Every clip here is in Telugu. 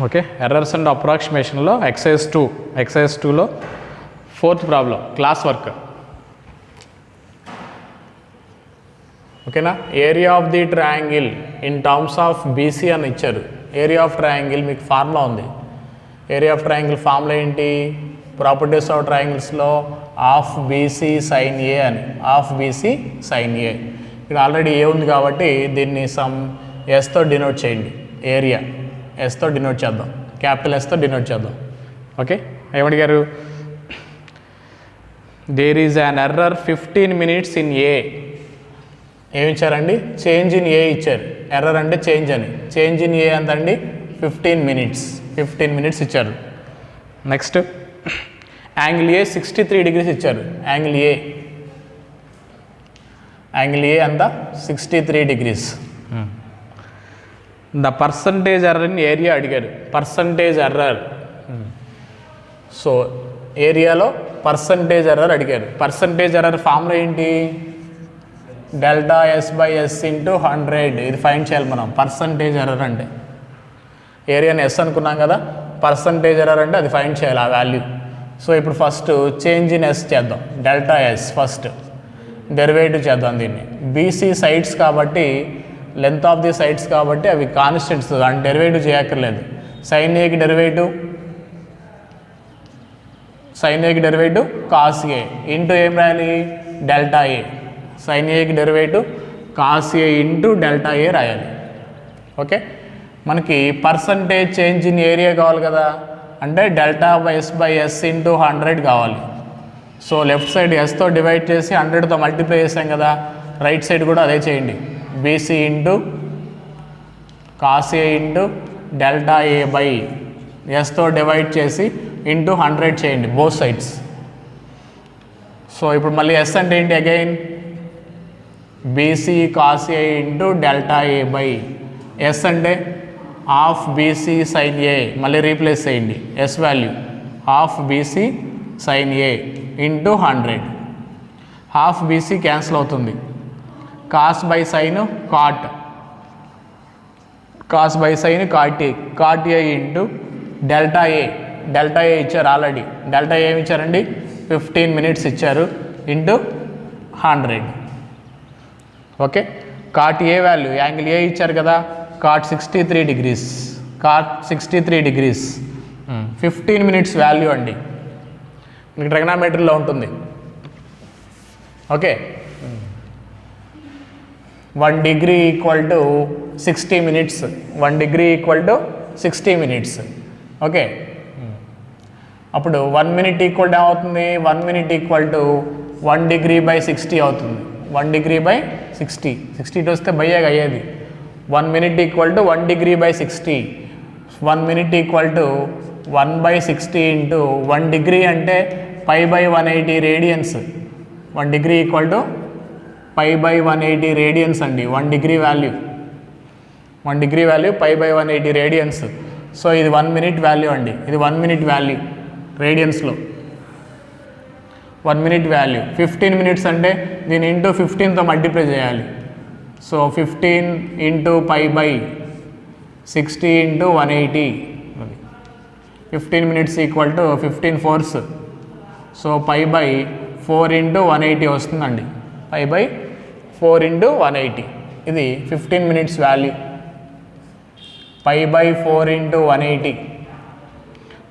ఓకే, ఎర్రర్స్ అండ్ అప్రాక్సిమేషన్లో ఎక్సైజ్ 2లో 4th ప్రాబ్లం క్లాస్ వర్క్. ఓకేనా, area of the triangle in terms of BC అని ఇచ్చారు. ఏరియా ఆఫ్ ట్రయాంగిల్ మీకు ఫార్ములా ఉంది. ఏరియా ఆఫ్ ట్రయాంగిల్ ఫార్ములా ఏంటి? ప్రాపర్టీస్ ఆఫ్ ట్రయాంగిల్స్లో ఆఫ్ బీసీ సైన్ ఏ అని, ఆఫ్ బీసీ సైన్ ఏ. ఇక్కడ ఆల్రెడీ ఏ ఉంది కాబట్టి దీన్ని సమ్ ఎస్తో డినోట్ చేయండి. ఏరియా ఎస్తో డినోట్ చేద్దాం, క్యాపిటల్ ఎస్తో డినోట్ చేద్దాం. ఓకే, ఏమడిగారు? There is an error 15 minutes in A. ఏమి ఇచ్చారండి? చేంజ్ ఇన్ ఏ ఇచ్చారు. ఎర్రర్ అంటే చేంజ్ అని. చేంజ్ ఇన్ ఏ ఎంతండి? 15 minutes. 15 minutes ఇచ్చారు. నెక్స్ట్ యాంగిల్ ఏ 63 degrees ఇచ్చారు. యాంగిల్ ఏ అంతా 63 degrees. The percentage error in area అడిగారు. పర్సంటేజ్ ఎర్రర్, సో ఏరియాలో పర్సంటేజ్ ఎర్రర్ అడిగారు. పర్సంటేజ్ ఎర్రర్ ఫార్ములా ఏంటి? Delta S/S into 100. ఇది ఫైండ్ చేయాలి మనం. పర్సంటేజ్ ఎర్రర్ అంటే ఏరియాని ఎస్ అనుకున్నాం కదా, పర్సంటేజ్ ఎర్రర్ అంటే అది ఫైండ్ చేయాలి ఆ వాల్యూ. సో ఇప్పుడు ఫస్ట్ చేంజ్ ఇన్ ఎస్ చేద్దాం. డెల్టా ఎస్ ఫస్ట్ డెరివేటివ్ చేద్దాం దీన్ని. బీసీ సైడ్స్ కాబట్టి, లెంత్ ఆఫ్ ది సైడ్స్ కాబట్టి అవి కాన్స్టెంట్స్, అంటే డెరివేటివ్ చేయక్కర్లేదు. సైన్ ఏకి డెరివేటివ్ కాస్ ఏ ఇంటూ ఏం రాయాలి? డెల్టా ఏ. సైన్ ఏకి derivative cos A into delta ఏ రాయాలి. ఓకే, మనకి పర్సంటేజ్ చేంజ్ ఇన్ ఏరియా కావాలి కదా, అంటే డెల్టా S/S ఇంటూ 100 కావాలి. సో లెఫ్ట్ సైడ్ ఎస్తో డివైడ్ చేసి 100తో మల్టిప్లై చేసాం కదా, రైట్ సైడ్ కూడా అదే చేయండి. BC into cos A into delta A by ఎస్తో డివైడ్ చేసి ఇంటూ 100 చేయండి బోత్ సైడ్స్. సో ఇప్పుడు మళ్ళీ ఎస్ అంటే ఏంటి? Again BC cos A into delta A by S అంటే హాఫ్ బీసీ సైన్ ఏ, మళ్ళీ రీప్లేస్ చేయండి S value. Half BC sine A into 100. Half BC cancel అవుతుంది. Cos by sine cot, cos by sine cot A into delta A. Delta A ఇచ్చారు ఆల్రెడీ. డెల్టా ఏమి ఇచ్చారండి? 15 minutes ఇచ్చారు into 100. Okay, cot A value, angle A ఇచ్చారు కదా, cot 63 degrees. Cot 63 degrees 15 minutes value అండి. మీకు ట్రిగనామెట్రీలో ఉంటుంది. Okay, 1 degree equal to 60 minutes. 1 degree equal to 60 minutes. Okay, అప్పుడు 1 minute ఈక్వల్ టు ఏమవుతుంది? 1 minute equal to 1 degree by 60 అవుతుంది. 1 degree by 60. 60 వస్తే బయ్యాగా అయ్యేది. 1 minute equal to 1 degree by 60. 1 minute equal to 1 by 60 into 1 degree అంటే π by 180 radians. 1 degree equal to π by 180 radians అండి. 1 degree value, 1 degree value π by 180 radians. So ఇది 1 minute వాల్యూ అండి. ఇది 1 minute వాల్యూ రేడియన్స్లో. 1 minute వాల్యూ. 15 minutes అంటే దీని ఇంటూ 15తో మల్టిప్లై చేయాలి. So 15 into π by 60 into 180. 15 minutes equal to 15 4s. So π by 4 into 180 వస్తుందండి. π by 4 ఇంటూ 180. ఇది 15 minutes value. π by 4 into 180.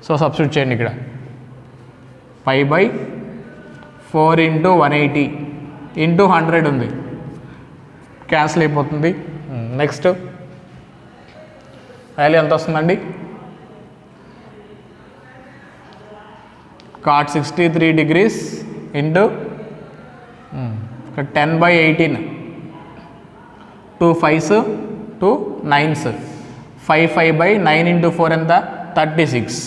So substitute చేయండి ఇక్కడ. π by 4 ఇంటూ 180 ఇంటూ 100 ఉంది, క్యాన్సిల్ అయిపోతుంది. నెక్స్ట్ వాల్యూ ఎంత వస్తుందండి? Cot 63 degrees into 10 by 18. 2 5s 2 9s. 5 by 9 into 4 ఎంత? 36.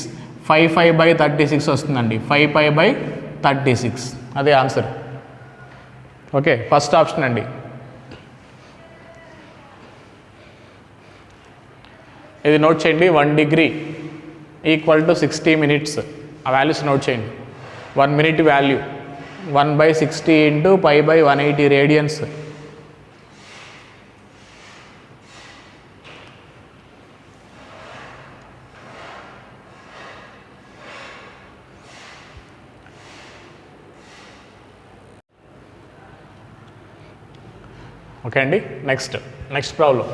5 by 36 వస్తుందండి. 5 by 36 అదే ఆన్సర్. ఓకే, ఫస్ట్ ఆప్షన్ అండి. ఇది నోట్ చేయండి. 1 degree ఈక్వల్ టు 60 minutes. ఆ వాల్యూస్ నోట్ చేయండి. 1 minute value 1 by 60 into π by 180 radians. Okay అండి. Next problem.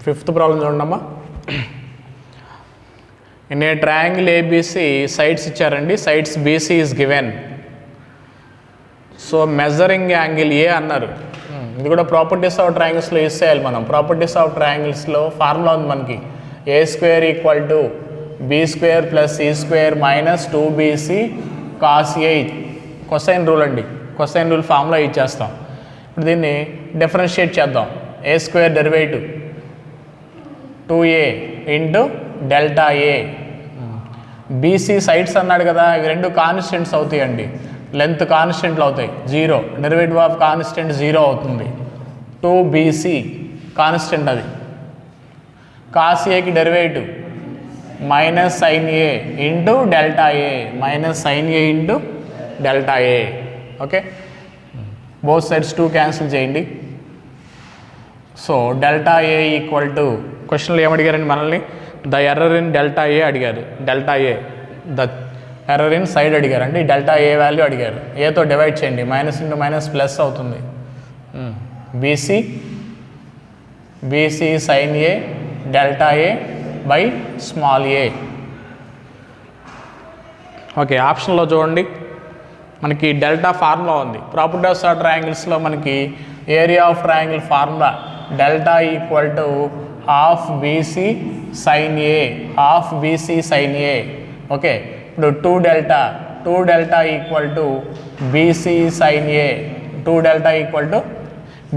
ఫిఫ్త్ ప్రాబ్లం చూడండమ్మా. In a triangle ABC sides ఇచ్చారండి. Sides BC is given. So measuring angle A అన్నారు. ఇది కూడా ప్రాపర్టీస్ ఆఫ్ ట్రయాంగిల్స్లో యూస్ చేయాలి మనం. ప్రాపర్టీస్ ఆఫ్ ట్రయాంగిల్స్లో ఫార్ములా ఉంది మనకి. A square equal to B square plus C square minus 2bc cos A cosine rule అండి. కొసైన్ రూల్ ఫార్ములా ఇచ్చేస్తాం. ఇప్పుడు దీన్ని డిఫరెన్షియేట్ చేద్దాం. A square derivative 2a into delta A. BC sides అన్నాడు కదా, ఇవి రెండు కాన్స్టెంట్స్ అవుతాయండి. లెంత్ కాన్స్టెంట్లు అవుతాయి. 0 డెరివేటివ్ ఆఫ్ కాన్స్టెంట్ 0 అవుతుంది. 2bc కాన్స్టెంట్ అది. కాస్ ఏకి derivative minus sine A into delta A, minus sine A into delta A. Okay, both sides 2 cancel చేయండి. So delta A equal to, క్వశ్చన్లో ఏమడిగారండి మనల్ని? The error in delta A అడిగారు. Delta A the error in side అడిగారు. అంటే డెల్టా ఏ వాల్యూ అడిగారు. ఏతో డివైడ్ చేయండి. మైనస్ ఇంటూ మైనస్ ప్లస్ అవుతుంది. BC sine A delta A by small A. Okay, ఆప్షన్లో చూడండి మనకి డెల్టా ఫార్ములా ఉంది. ప్రాపర్టీస్ ఆఫ్ ట్రయాంగిల్స్లో మనకి area of triangle formula delta equal to half BC sine A, half BC sine A. Okay, ఇప్పుడు 2 delta equal to BC sine A, 2 delta equal to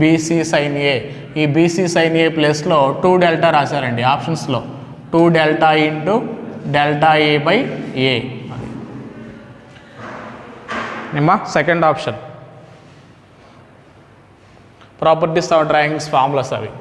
BC sine A. ఈ బీసీ సైన్ ఏ ప్లేస్లో 2 డెల్టా రాశారండి ఆప్షన్స్లో. 2 delta into delta A by A. నిమ్మ second option. Properties of triangles formulas అవి.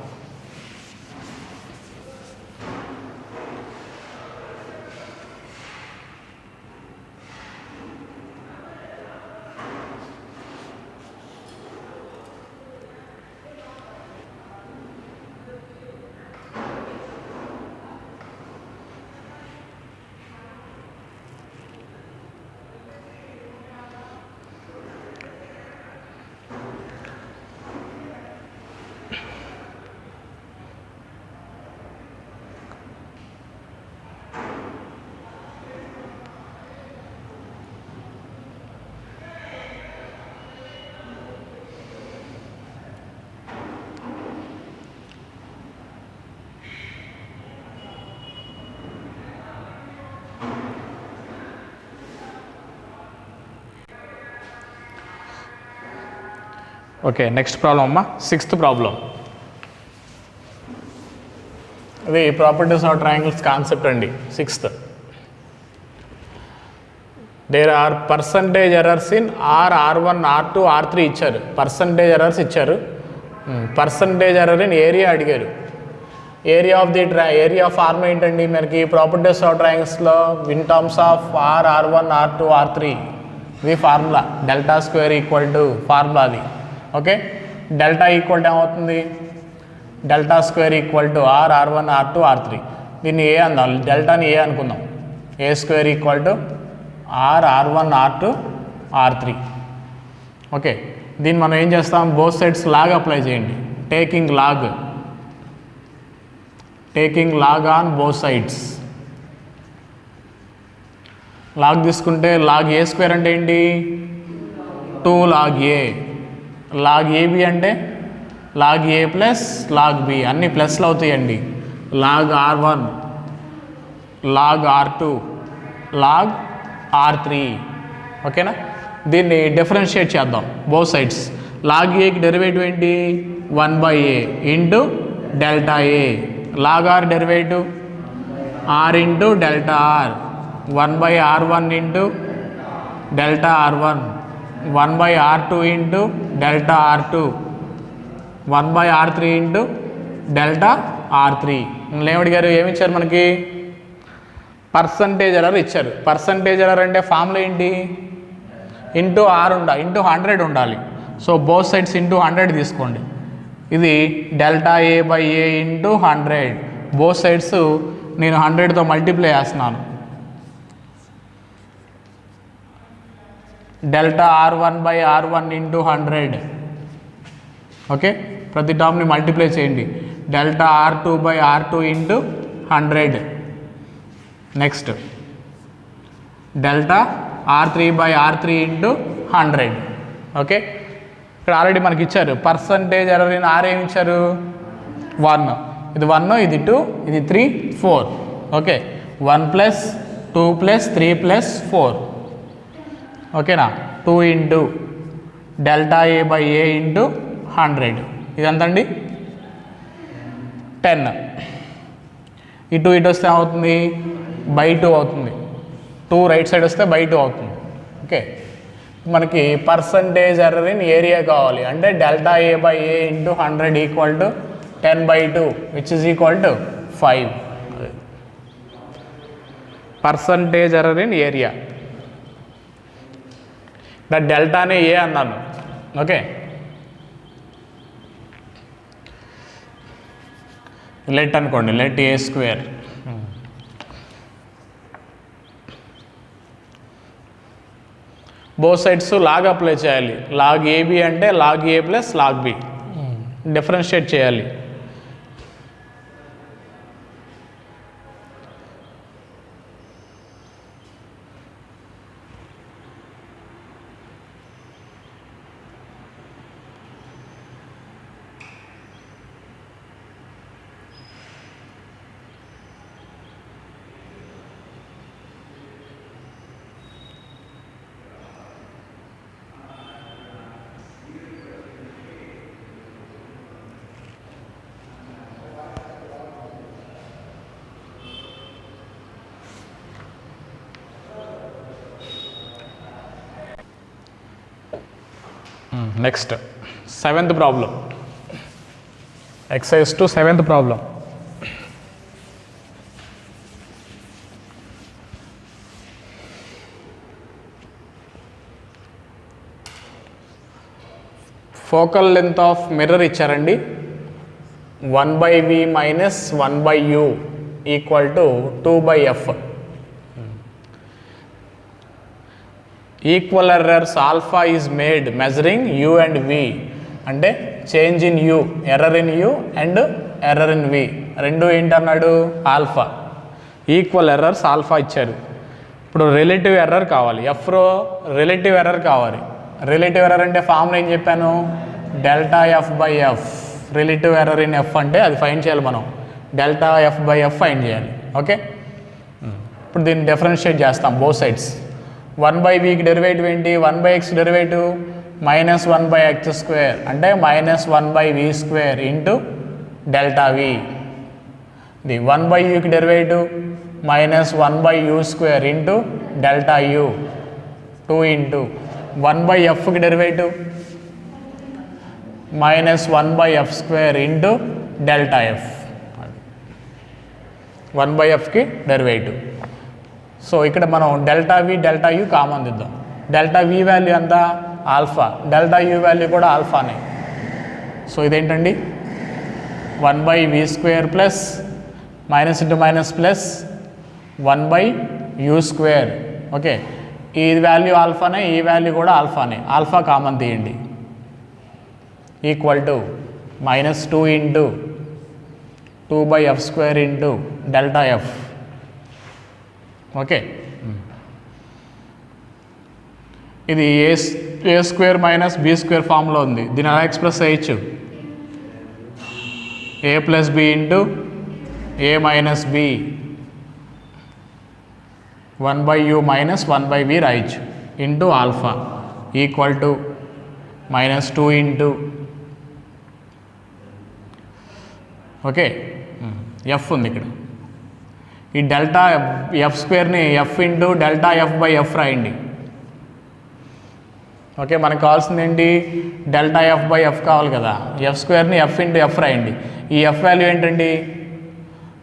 ఓకే, నెక్స్ట్ ప్రాబ్లం అమ్మా. Sixth problem. అది ప్రాపర్టీస్ ఆఫ్ ట్రయాంగిల్స్ కాన్సెప్ట్ అండి. Sixth, there are percentage errors in R1, R2, R3 ఇచ్చారు. పర్సంటేజ్ ఎర్రర్స్ ఇచ్చారు. పర్సంటేజ్ ఎర్రర్ ఇన్ ఏరియా అడిగారు. Area of the area form ఏంటండి మనకి ప్రాపర్టీస్ ఆఫ్ ట్రయాంగిల్స్లో? In terms of R1, R2, R3 ఇది formula. Delta square equal to formula అది. ఓకే, డెల్టా ఈక్వల్ టు ఏమవుతుంది? Delta square equal to R1, R2, R3. దీన్ని ఏ అందాం, డెల్టాని ఏ అనుకుందాం. A square equal to R1, R2, R3. Okay, దీన్ని మనం ఏం చేస్తాం? బోత్ సైడ్స్ లాగ్ అప్లై చేయండి. Taking log on both sides. Log తీసుకుంటే లాగ్ ఏ స్క్వేర్ అంటే ఏంటి? 2 log A. లాగ్ ఏబి అంటే log A plus log B, అన్ని ప్లస్లు అవుతాయండి. Log R1, log R2, log R3. ఓకేనా, దీన్ని డిఫరెన్షియేట్ చేద్దాం బోత్ సైడ్స్. లాగ్ ఏకి డెరివేటివ్ ఏంటి? 1/a into delta A. Log R derivative R into delta R. 1/R1 into delta R1, 1/R2 into delta R2, 1/R3 into delta R3. లేవడి గారు ఏమి ఇచ్చారు మనకి? పర్సంటేజ్ ఎర్రర్ ఇచ్చారు. పర్సంటేజ్ ఎర్రర్ అంటే ఫార్ములా ఏంటి? ఇంటూ R ఉండాలి, ఇంటూ 100 ఉండాలి. సో బోత్ సైడ్స్ ఇంటూ 100 తీసుకోండి. ఇది delta A by A into 100. Both sides నేను 100తో మల్టిప్లై చేస్తున్నాను. Delta R1/R1 into 100. ఓకే, ప్రతి టర్మ్ని మల్టిప్లై చేయండి. Delta R2/R2 into 100. Next delta R3/R3 into 100. Okay, ఇక్కడ ఆల్రెడీ మనకి ఇచ్చారు పర్సంటేజ్ ఎర్రర్ ఇన్ ఆర్ ఏమి ఇచ్చారు 1. ఇది 1, ఇది 2, ఇది 3, 4. ఓకే, 1 + 2 + 3 + 4. ఓకేనా, 2 ఇంటూ డెల్టా A/A ఇంటూ 100. ఇదంతండి 10. ఇటు వస్తే ఏమవుతుంది /2 అవుతుంది. 2 రైట్ సైడ్ వస్తే /2 అవుతుంది. ఓకే, మనకి పర్సంటేజ్ ఎర్రర్ ఇన్ ఏరియా కావాలి అంటే delta A/A into 100 equal to 10/2 which is equal to 5. Percentage error in area. డెల్టానే ఏ అన్నాను. ఓకే, లెట్ అనుకోండి, let A². Both sides log apply చేయాలి. లాగ్ AB అంటే log A + log B differentiate చేయాలి. Next 7th problem. Exercise 2 7th problem. Focal length of mirror ఇచ్చారండి 1/V - 1/U equal to 2/F. Equal errors alpha is made measuring U and V అంటే change in U, error in U and error in V రెండు ఏంటన్నాడు ఆల్ఫా. ఈక్వల్ ఎర్రర్స్ ఆల్ఫా ఇచ్చారు. ఇప్పుడు రిలేటివ్ ఎర్రర్ కావాలి. Fలో రిలేటివ్ ఎర్రర్ కావాలి. రిలేటివ్ ఎర్రర్ అంటే ఫార్ములా ఏం చెప్పాను delta F/F. Relative error in F అంటే అది ఫైండ్ చేయాలి మనం. డెల్టా F/F ఫైండ్ చేయాలి. ఓకే, ఇప్పుడు దీన్ని డిఫరెన్షియేట్ చేస్తాం బోత్ సైడ్స్. 1/Vకి డెరివేటివ్ ఏంటి 1/X డెరివేటివ్ -1/X² అంటే -1/V² ఇంటూ డెల్టా V. ఇది 1/Uకి derivative -1/U² into delta U 2 into 1/Fకి derivative -1/F² into delta F. 1/Fకి డెరివేటివ్. సో ఇక్కడ మనం delta V delta U common దిద్దాం. డెల్టా V వాల్యూ ఎంత ఆల్ఫా, డెల్టా U వాల్యూ కూడా ఆల్ఫానే. సో ఇదేంటండి 1/V² plus minus into minus plus 1/U². Okay, ఈ వాల్యూ ఆల్ఫానే, ఈ వాల్యూ కూడా ఆల్ఫానే. ఆల్ఫా కామన్ తీయండి equal to -2 into 2/F² into delta F. Okay, ఇది A² మైనస్ B² ఫామ్లో ఉంది. దీని ఎలా ఎక్స్ప్రెస్ చేయొచ్చు A + B ఇంటూ A - B 1/U - 1/V రాయొచ్చు into alpha equal to -2 into okay F ఉంది ఇక్కడ. ఈ డెల్టా F²ని F ఇంటూ డెల్టా F/F రాయండి. ఓకే, మనకు కావాల్సింది ఏంటి డెల్టా F/F కావాలి కదా. F²ని F ఇంటూ F రాయండి. ఈ F వాల్యూ ఏంటండి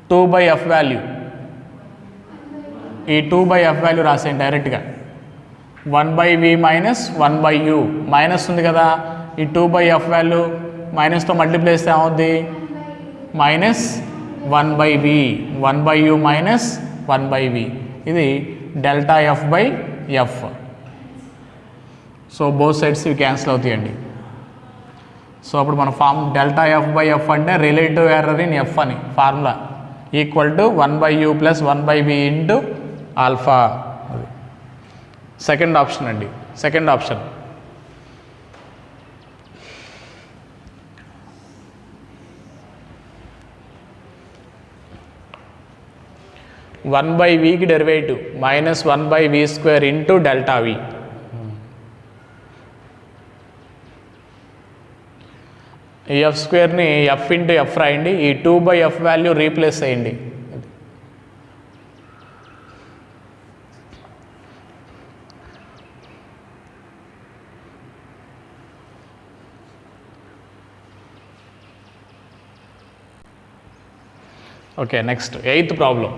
2/F వాల్యూ. ఈ 2/F వాల్యూ రాసేయండి డైరెక్ట్గా. 1/V - 1/U మైనస్ ఉంది కదా. ఈ 2/F వాల్యూ మైనస్తో మల్టిప్లై చేస్తే ఏమవుద్ది 1 by v, 1 by u minus 1 by v. ఇది delta F by F. So both sides ఇవి క్యాన్సిల్ అవుతాయండి. సో అప్పుడు మన form delta F by F అంటే రిలేటివ్ ఎర్రర్ ఇన్ ఎఫ్ అని formula equal to 1 by u plus 1 by v into alpha. Second option అండి. సెకండ్ ఆప్షన్ 1 by v కి derivative minus 1 by v square into delta v. ఈ ఎఫ్ స్క్వేర్ని ఎఫ్ ఇంటూ ఎఫ్ రాయండి. ఈ 2 by f వాల్యూ రీప్లేస్ చేయండి. Okay, next 8th problem.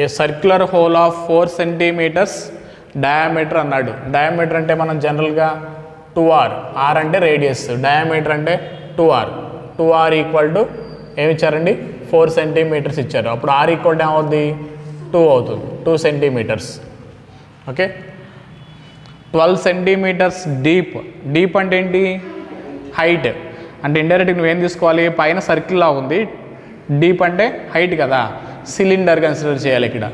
A circular whole of 4 centimeters diameter అన్నాడు. డయామీటర్ అంటే మనం జనరల్గా 2r, r అంటే రేడియస్, డయామీటర్ అంటే 2r. 2r ఈక్వల్ టు ఏమి ఇచ్చారండి? 4 centimeters ఇచ్చారు. అప్పుడు r ఈక్వల్ టు ఏమవుద్ది? 2 అవుతుంది. 2 centimeters. Okay, 12 centimeters deep. Deep అంటే ఏంటి? హైట్. అంటే ఇండైరెక్ట్గా నువ్వేం తీసుకోవాలి? పైన సర్కిల్లా ఉంది, డీప్ అంటే హైట్ కదా. సిలిండర్ కన్సిడర్ చేయాలి. ఇక్కడ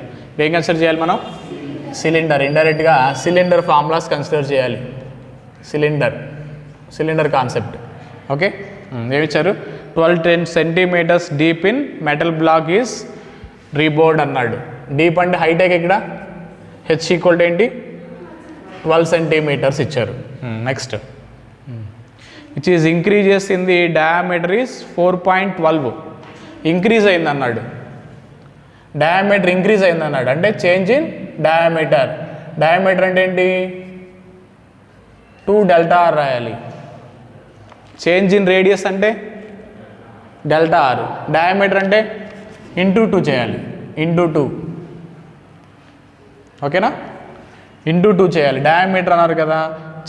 ఏం కన్సిడర్ చేయాలి మనం? సిలిండర్. ఇండైరెక్ట్గా సిలిండర్ ఫార్ములాస్ కన్సిడర్ చేయాలి. Cylinder concept. ఓకే, ఏమిచ్చారు? 12 centimeters deep in metal block is rebored అన్నాడు. డీప్ అంటే హైట్. ఇక్కడ హెచ్ ఈక్వల్ టు ఏంటి? 12 centimeters ఇచ్చారు. Next, which is increases in the diameter is 4.12. Increase అయింది అన్నాడు. డయామీటర్ ఇంక్రీజ్ అయింది అన్నాడు అంటే చేంజ్ ఇన్ డయామీటర్. డయామీటర్ అంటే ఏంటి? 2 delta r రాయాలి. చేంజ్ ఇన్ రేడియస్ అంటే డెల్టా r. డయామీటర్ అంటే ఇంటూ 2 చేయాలి. ఇంటూ 2. ఓకేనా? ఇంటూ 2 చేయాలి. డయామీటర్ అన్నారు కదా.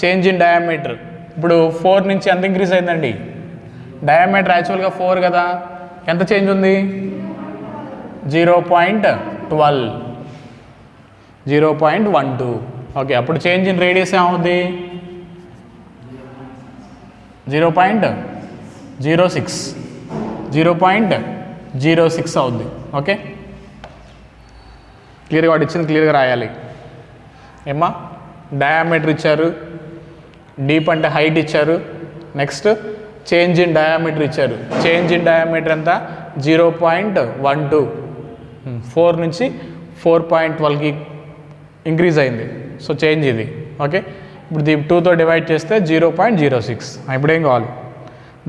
చేంజ్ ఇన్ డయామీటర్ ఇప్పుడు 4 నుంచి ఎంత ఇంక్రీజ్ అయిందండి? డయామీటర్ యాక్చువల్గా 4 కదా. ఎంత చేంజ్ ఉంది? 0.12, 0.12. ఓకే, అప్పుడు చేంజ్ ఇన్ రేడియస్ ఏమవుద్ది? 0.06, 0.06 అవుద్ది. ఓకే, క్లియర్గా వాడు ఇచ్చింది క్లియర్గా రాయాలి. ఏమ్మా? డయామీటర్ ఇచ్చారు, డీప్ అంటే హైట్ ఇచ్చారు, నెక్స్ట్ చేంజ్ ఇన్ డయామీటర్ ఇచ్చారు. చేంజ్ ఇన్ డయామీటర్ ఎంత? 0.12. 4 నుంచి 4.12కి ఇంక్రీజ్ అయింది. సో చేంజ్ ఇది. ఓకే, ఇప్పుడు దీన్ని 2తో డివైడ్ చేస్తే 0.06. ఇప్పుడు ఏం కావాలి?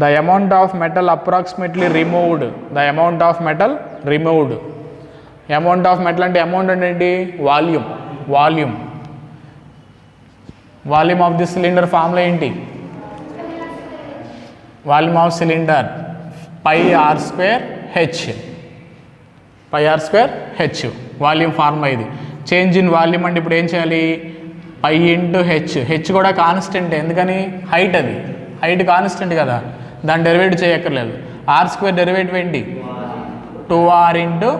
The amount of metal approximately removed. The amount of metal removed. Amount of metal అంటే అమౌంట్ అంటే ఏంటి? Volume. Volume of the cylinder formula ఏంటి? Volume of cylinder πr² h. πr² h volume formula ఇది. చేంజ్ ఇన్ వాల్యూమ్ అంటే ఇప్పుడు ఏం చేయాలి? π ఇంటూ హెచ్. హెచ్ కూడా కాన్స్టెంట్. ఎందుకని? హైట్. అది హైట్ కాన్స్టెంట్ కదా, దాన్ని డెరివేటివ్ చేయక్కర్లేదు. r² డెరివేటివ్ ఏంటి? 2r into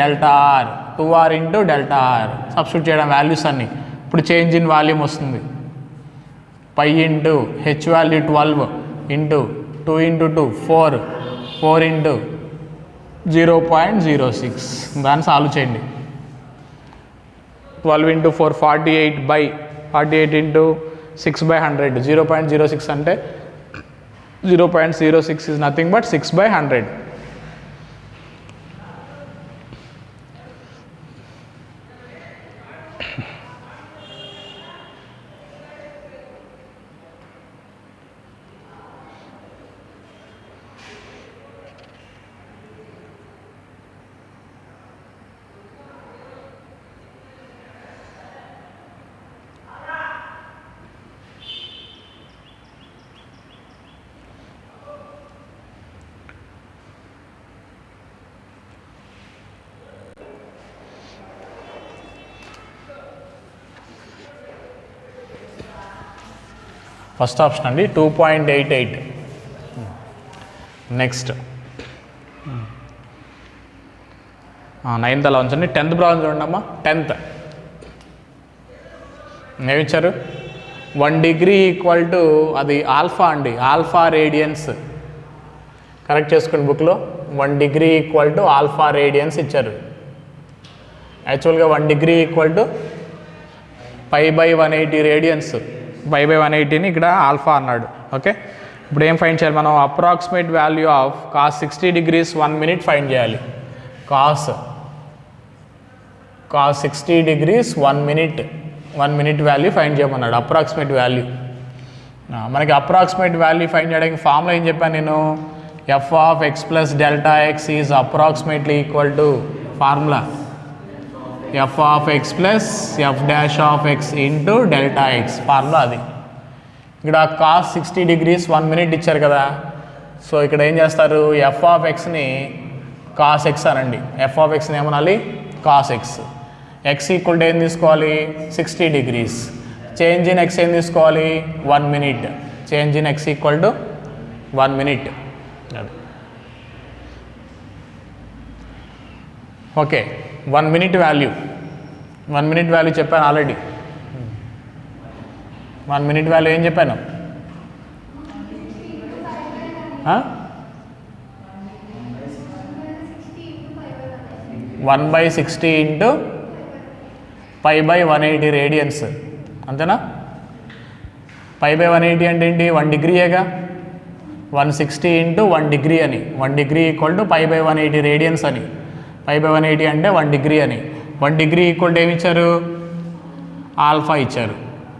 delta r. 2r into delta r substitute చేయడం వాల్యూస్ అన్నీ. ఇప్పుడు చేంజ్ ఇన్ వాల్యూమ్ వస్తుంది. π into H value 12 into 2 into 2 4, 4 into 0.06. దాన్ని సాల్వ్ చేయండి. 12 ఇంటూ 4 48 బై 48 ఇంటూ 6/100. 0.06 అంటే 0.06 is nothing but 6/100. First option అండి 2.88. నెక్స్ట్ 9th అలా ఉంచండి. 10th ప్రాబ్లం చూడండి అమ్మా. 10th ఏమిచ్చారు? 1 డిగ్రీ ఈక్వల్ టు అది ఆల్ఫా అండి, ఆల్ఫా రేడియన్స్. కరెక్ట్ చేసుకోండి బుక్లో. 1 degree equal to alpha radians ఇచ్చారు. యాక్చువల్గా 1 డిగ్రీ ఈక్వల్ టు π/180 రేడియన్స్. π/180ని ఇక్కడ ఆల్ఫా అన్నాడు. ఓకే, ఇప్పుడు ఏం ఫైండ్ చేయాలి మనం? Approximate value of cos 60 degrees 1 minute find చేయాలి. cos 60 degrees 1 minute value find చేయమన్నాడు. Approximate value. మనకి అప్రాక్సిమేట్ వాల్యూ ఫైండ్ చేయడానికి ఫార్ములా ఏం చెప్పాను నేను? f of x plus delta x is approximately equal to formula f of x plus f dash of x into delta x. Formula అది. ఇక్కడ cos 60 degrees 1 minute ఇచ్చారు కదా, సో ఇక్కడ ఏం చేస్తారు? f of xని cos x అనండి. f of xని ఏమనాలి? cos x. x equal to ఏం తీసుకోవాలి? 60 degrees. చేంజ్ ఇన్ x ఏం తీసుకోవాలి? 1 minute. Change in x equal to 1 minute. Okay, 1 minute value. 1 minute value చెప్పాను ఆల్రెడీ. 1 minute వాల్యూ ఏం చెప్పాను? 1/60 ఇంటూ π/180 రేడియన్స్. అంతేనా? π/180 అంటే ఏంటి? 1 డిగ్రీయేగా. 160 ఇంటూ 1 డిగ్రీ అని. 1 డిగ్రీ ఈక్వల్ టు π/180 రేడియన్స్ అని. π/180 అంటే 1 డిగ్రీ అని. 1 డిగ్రీ ఈక్వల్ టు ఏమి ఇచ్చారు? ఆల్ఫా ఇచ్చారు.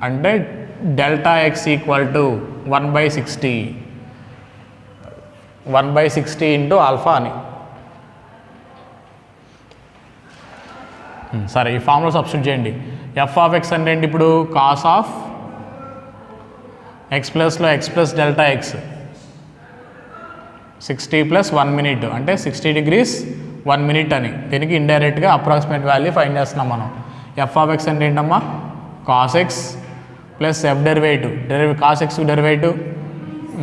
అంటే delta X equal to 1/60. 1/60 into alpha అని. సరే, ఈ ఫార్ములా సబ్స్టిట్యూట్ చేయండి. ఎఫ్ ఆఫ్ ఎక్స్ అంటే ఏంటి? ఇప్పుడు కాస్ ఆఫ్ ఎక్స్ ప్లస్లో X plus delta X 60 + 1 minute అంటే 60 degrees 1 minute అని. దీనికి ఇండైరెక్ట్గా అప్రాక్సిమేట్ వాల్యూ ఫైండ్ చేస్తున్నాం మనం. ఎఫ్ ఆఫ్ ఎక్స్ అంటే ఏంటమ్మా? Cos X plus F derivative, cos X derivative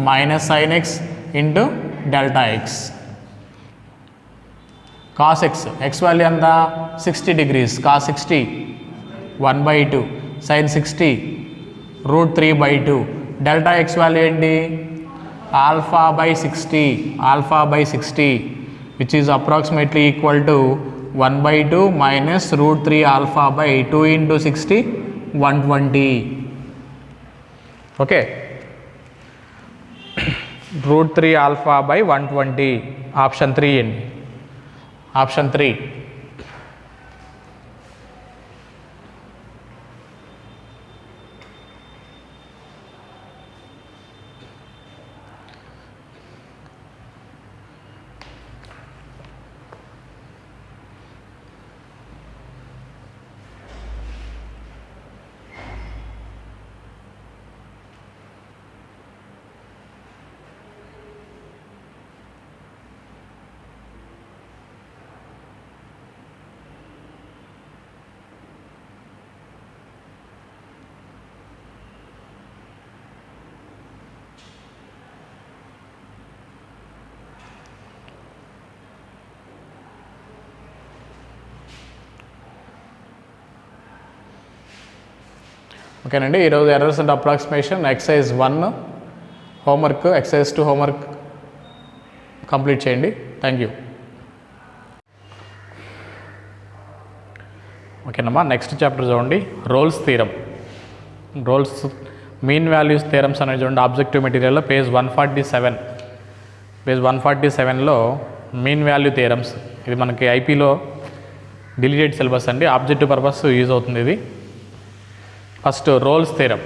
minus sine X into delta X. Cos X, X value ఎంత? 60 degrees. Cos 60 1/2, sine 60 √3/2. Delta X value ఏంటి? α/60, α/60 which is approximately equal to 1/2 minus √3 α/2 into 60 120. Okay, √3 α/120. Option 3 అండి. ఆప్షన్ 3. ఓకేనండి, ఈరోజు errors and approximation exercise 1 homework, exercise 2 homework complete చేయండి. Thank you. ఓకేనమ్మా, నెక్స్ట్ చాప్టర్ చూడండి, Rolle's theorem. Rolle's mean values theorems అనేది చూడండి, ఆబ్జెక్టివ్ మెటీరియల్లో పేజ్ 147. పేజ్ 147లో మీన్ వాల్యూ థీరమ్స్. ఇది మనకి ఐపీలో డిలీటెడ్ సిలబస్ అండి, ఆబ్జెక్టివ్ పర్పస్ యూజ్ అవుతుంది ఇది. ఫస్ట్ రోల్స్ థీరం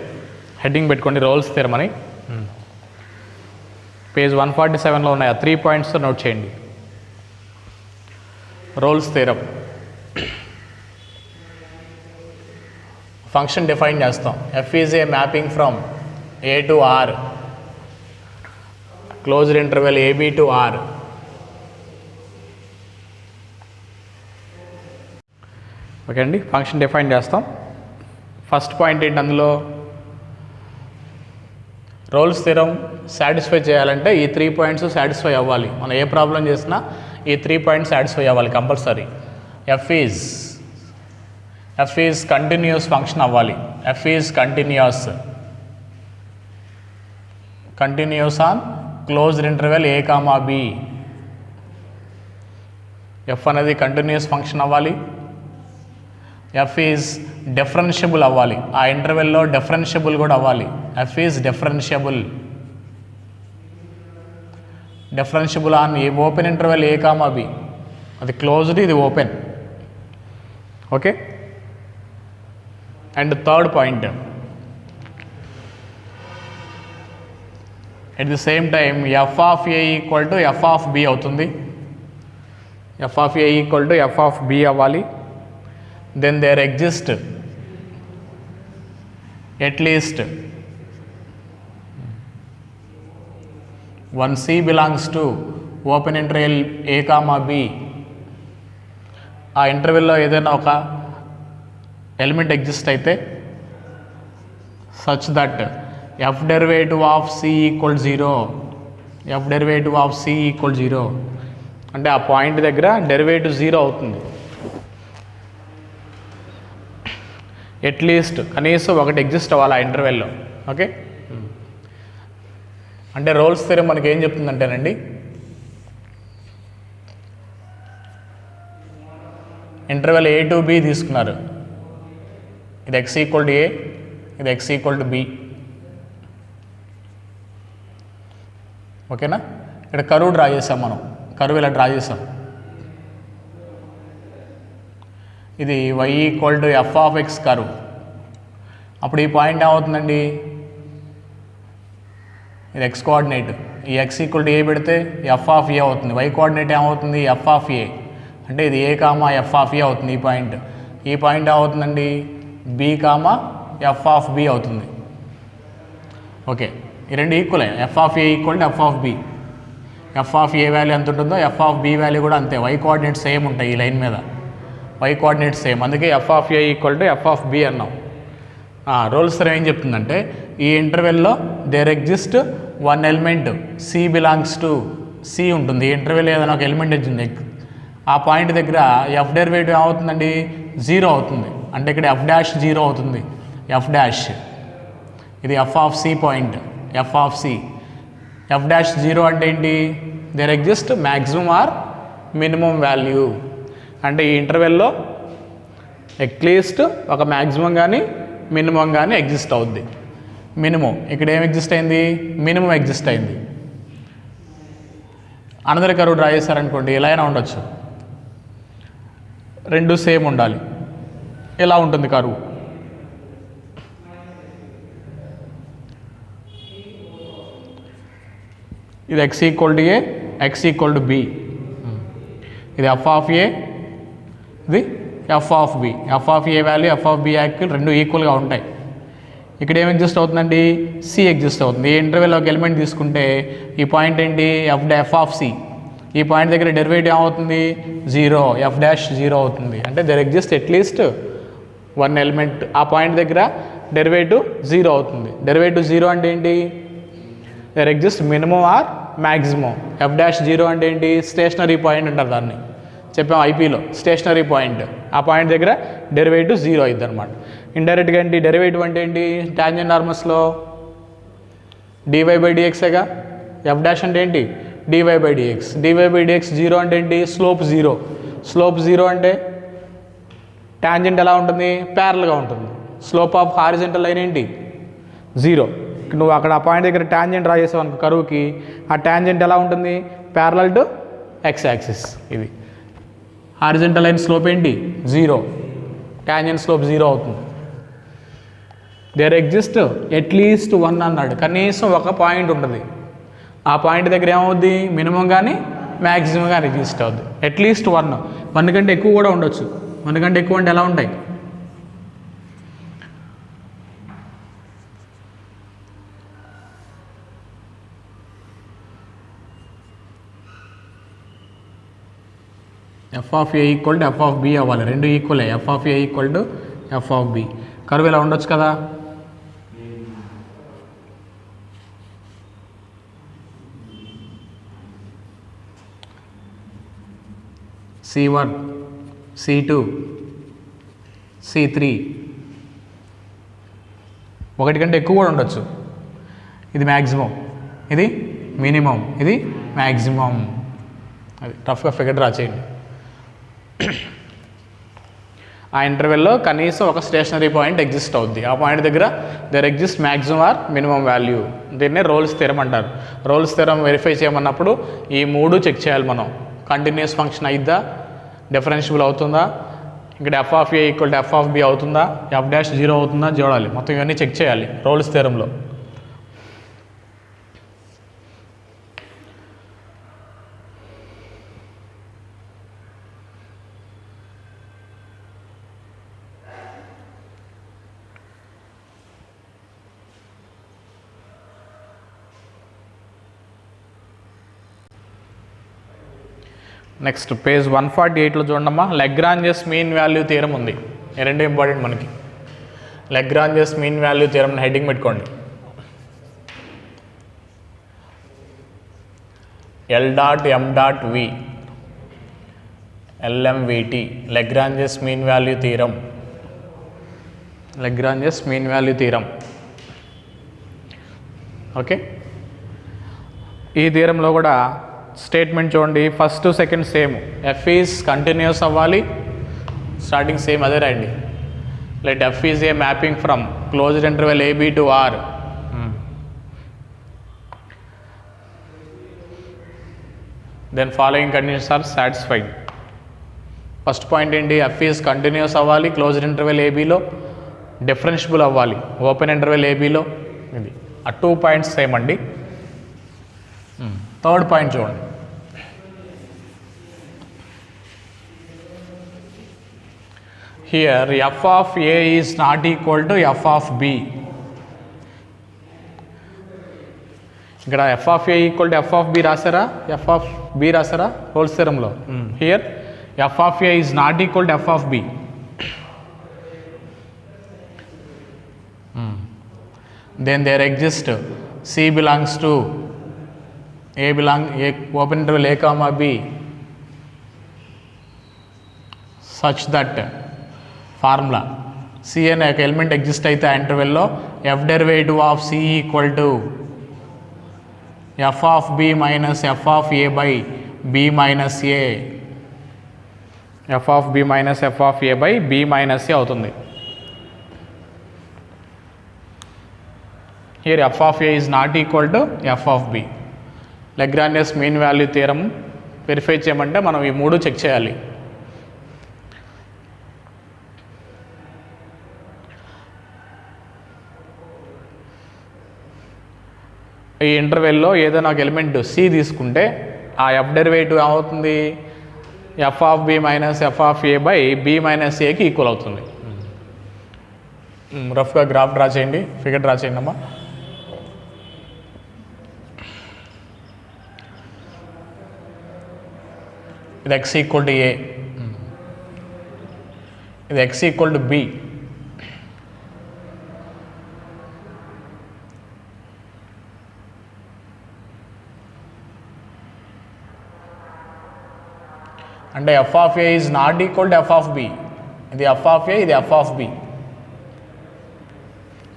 హెడ్డింగ్ పెట్టుకోండి, రోల్స్ థీరం అని. పేజ్ 147లో ఉన్నాయి, ఆ 3 points నోట్ చేయండి. రోల్స్ థీరం ఫంక్షన్ డిఫైన్ చేస్తాం. F is a mapping from A to R, closed interval A B to R. Okay అండి, ఫంక్షన్ డిఫైన్ చేస్తాం. ఫస్ట్ పాయింట్ ఏంటి అందులో? రోల్స్ థియరం సాటిస్ఫై చేయాలంటే ఈ 3 పాయింట్స్ సాటిస్ఫై అవ్వాలి. మనం ఏ ప్రాబ్లం చేసినా ఈ 3 పాయింట్స్ సాటిస్ఫై అవ్వాలి compulsory. F is continuous function అవ్వాలి. F is continuous on closed interval a comma b. F అనేది కంటిన్యూస్ ఫంక్షన్ అవ్వాలి. ఎఫ్ ఈజ్ డిఫరెన్షియబుల్ అవ్వాలి. ఆ ఇంటర్వెల్లో డిఫరెన్షియబుల్ కూడా అవ్వాలి. F is differentiable on a open interval a comma b. అది క్లోజ్డ్, ఇది open. Okay. And third point, at the same time f of a equal to F of b అవుతుంది. F of a equal to F of B అవ్వాలి. then there exist at least one C belongs to open interval a comma b. ఆ ఇంటర్వెల్లో ఏదైనా ఒక ఎలిమెంట్ ఎగ్జిస్ట్ అయితే such that F derivative of C equal 0. అంటే ఆ పాయింట్ దగ్గర డెరివేటివ్ 0 అవుతుంది. అట్లీస్ట్ కనీసం ఒకటి ఎగ్జిస్ట్ అవ్వాలి ఆ ఇంటర్వెల్లో. ఓకే. అంటే రోల్స్ థియరం మనకి ఏం చెప్తుందంటేనండి, ఇంటర్వెల్ ఏ టు బి తీసుకున్నారు. ఇది ఎక్స్ ఈక్వల్ టు ఏ, ఇది ఎక్స్ ఈక్వల్ టు బి. ఓకేనా. ఇక్కడ కరువు డ్రా చేసాం మనం. కరువు ఇలా డ్రా చేసాం. ఇది y equal to F of x curve. అప్పుడు ఈ పాయింట్ ఏమవుతుందండి, ఇది ఎక్స్ కోఆర్డినేట్. ఈ ఎక్స్ ఈక్వల్ టు ఏ పెడితే ఎఫ్ ఆఫ్ ఏ అవుతుంది. y కోఆర్డినేట్ ఏమవుతుంది, ఎఫ్ ఆఫ్ ఏ. అంటే ఇది a comma f of a అవుతుంది. ఈ పాయింట్ ఏమవుతుందండి, b comma f of b అవుతుంది. ఓకే. ఈ రెండు ఈక్వలే. F of a equal to F of B. F of A value ఎంత ఉంటుందో ఎఫ్ ఆఫ్ బి వాల్యూ కూడా అంతే. y కోఆర్డినేట్ సేమ్ ఉంటాయి ఈ లైన్ మీద. y coordinate same. అందుకే f of a equal to F of b అన్నాం. రోల్స్ థియరం ఏం చెప్తుందంటే, ఈ ఇంటర్వెల్లో there exist one element c belongs to c ఉంటుంది. ఈ ఇంటర్వెల్ ఏదైనా ఒక ఎలిమెంట్ వచ్చింది. ఆ పాయింట్ దగ్గర ఎఫ్ డెరివేటివ్ ఏమవుతుందండి, 0 అవుతుంది. అంటే ఇక్కడ ఎఫ్ డాష్ 0 అవుతుంది. ఎఫ్ డాష్ ఇది F of C point. F of C F dash 0 అంటే ఏంటి, there exist maximum or minimum value. అంటే ఈ ఇంటర్వెల్లో అట్లీస్ట్ ఒక మ్యాక్సిమం కానీ మినిమం కానీ ఎగ్జిస్ట్ అవుద్ది. మినిమం ఇక్కడ ఏం ఎగ్జిస్ట్ అయింది, మినిమం ఎగ్జిస్ట్ అయింది. అనదర్ కర్వ్ డ్రా చేశారనుకోండి, ఇలా అయినా ఉండొచ్చు. రెండు సేమ్ ఉండాలి. ఇలా ఉంటుంది కర్వ్. ఇది X equal to A, X equal to B. ఇది ఎఫ్ ఆఫ్ ఏ, ఇది F of B. F of A value F of B actual రెండు ఈక్వల్గా ఉంటాయి. ఇక్కడ ఏం ఎగ్జిస్ట్ అవుతుందండి, సి ఎగ్జిస్ట్ అవుతుంది. ఈ ఇంటర్వెల్ ఒక ఎలిమెంట్ తీసుకుంటే ఈ పాయింట్ ఏంటి, ఎఫ్ ఆఫ్ సి. ఈ పాయింట్ దగ్గర డెరివేటివ్ ఏమవుతుంది, 0. ఎఫ్ డాష్ 0 అవుతుంది. అంటే there exist at least one element. ఆ పాయింట్ దగ్గర డెరివేటివ్ 0 అవుతుంది. డెరివేటివ్ 0 అంటే ఏంటి, there exist minimum or maximum. F dash 0 అంటే ఏంటి, స్టేషనరీ పాయింట్ అంటారు దాన్ని. చెప్పాం ఐపీలో స్టేషనరీ పాయింట్. ఆ పాయింట్ దగ్గర డెరివేటివ్ 0 అయింది అనమాట. ఇండైరెక్ట్గా ఏంటి, డెరివేటివ్ అంటే ఏంటి, టాంజెంట్ నార్మల్స్లో dy/dxగా. ఎఫ్ డాష్ అంటే ఏంటి, dy/dx. dy/dx 0 అంటే ఏంటి, స్లోప్ 0. స్లోప్ 0 అంటే టాంజెంట్ ఎలా ఉంటుంది, ప్యారల్గా ఉంటుంది. స్లోప్ ఆఫ్ హారిజంటల్ లైన్ ఏంటి, 0. నువ్వు అక్కడ ఆ పాయింట్ దగ్గర టాంజెంట్ డ్రా చేసావు అనుకో కరువుకి, ఆ టాంజెంట్ ఎలా ఉంటుంది, ప్యారలల్ టు ఎక్స్ యాక్సిస్. ఇది హారిజంటల్ లైన్ స్లోప్ ఏంటి, 0. టాంజెంట్ స్లోప్ 0 అవుతుంది. దేర్ ఎగ్జిస్ట్ అట్లీస్ట్ 1 అన్నాడు. కనీసం ఒక పాయింట్ ఉంటుంది. ఆ పాయింట్ దగ్గర ఏమవుద్ది, మినిమం కానీ మ్యాక్సిమం కానీ ఎగ్జిస్ట్ అవుద్ది. అట్లీస్ట్ 1 కంటే ఎక్కువ కూడా ఉండొచ్చు. 1 కంటే ఎక్కువ అంటే ఎలా ఉంటాయి, f of a equal to F of B అవ్వాలి. రెండు ఈక్వలే. F of a equal to F of b. Curve ఇలా ఉండొచ్చు కదా. C1, C2, C3 ఒకటి కంటే ఎక్కువ కూడా ఉండొచ్చు. ఇది మ్యాక్సిమం, ఇది మినిమం, ఇది మ్యాక్సిమం. అది రఫ్గా ఫిగర్ డ్రా చేయండి. ఆ ఇంటర్వెల్లో కనీసం ఒక స్టేషనరీ పాయింట్ ఎగ్జిస్ట్ అవుద్ది. ఆ పాయింట్ దగ్గర there exist maximum or minimum value. దీన్నే రోల్స్ థియరం అంటారు. రోల్స్ థియరం వెరిఫై చేయమన్నప్పుడు ఈ మూడు చెక్ చేయాలి మనం. కంటిన్యూస్ ఫంక్షన్ అయిద్దా, డిఫరెన్షియబుల్ అవుతుందా, ఇక్కడ f of a equal to f of b అవుతుందా, f డాష్ 0 అవుతుందా చూడాలి. మొత్తం ఇవన్నీ చెక్ చేయాలి రోల్స్ థియరంలో. నెక్స్ట్ పేజ్ 148లో చూడమ్మా, లెగ్రాంజెస్ మీన్ వాల్యూ థియరం ఉంది. ఈ రెండు ఇంపార్టెంట్ మనకి. Lagrange's mean value theorem heading పెట్టుకోండి. L dot M dot V LMVT Lagrange's mean value theorem. Lagrange's mean value theorem. Okay, ఈ థియరంలో కూడా స్టేట్మెంట్ చూడండి. First second same. F is continuous అవ్వాలి, స్టార్టింగ్ సేమ్ అదే రాయండి. Let f is a mapping from closed interval AB to R. Then following conditions are satisfied. First point ఏంటి, ఎఫ్ ఈజ్ కంటిన్యూస్ అవ్వాలి క్లోజ్డ్ ఇంటర్వెల్ ABలో, డిఫరెన్షియబుల్ అవ్వాలి ఓపెన్ ఇంటర్వెల్ ABలో. ఇది ఆ 2 పాయింట్స్ సేమ్ అండి. థర్డ్ పాయింట్ చూడండి. Here f of a is not equal to f of b. ఇక్కడ f of a equal to f of b రాసారా, f ఆఫ్ b రాసారా రోల్స్ థియరంలో. Here f of a is not equal to f of b. Then there exist C belongs to A open interval A, B such that formula C అనే ఒక ఎలిమెంట్ ఎగ్జిస్ట్ అయితే ఆ ఇంటర్వెల్లో f derivative of C equal to f of b minus f of a by b minus a. f of b minus f of a by b minus a అవుతుంది. Here f of a is not equal to f of b. Lagrange's mean value theorem verify చేయమంటే మనం ఈ మూడు చెక్ చేయాలి. ఈ ఇంటర్వెల్లో ఏదైనా ఒక ఎలిమెంట్ C తీసుకుంటే ఆ f డెరివేటివ్ ఏమవుతుంది, f of b minus f of a by b minus aకి ఈక్వల్ అవుతుంది. రఫ్గా గ్రాఫ్ డ్రా చేయండి, ఫిగర్ డ్రా చేయండి అమ్మా. ఇది x ఈక్వల్ టు a, ఇది x ఈక్వల్ టు b. అంటే f of a is not equal to f of b. ఇది f ఆఫ్ a, ఇది f ఆఫ్ b.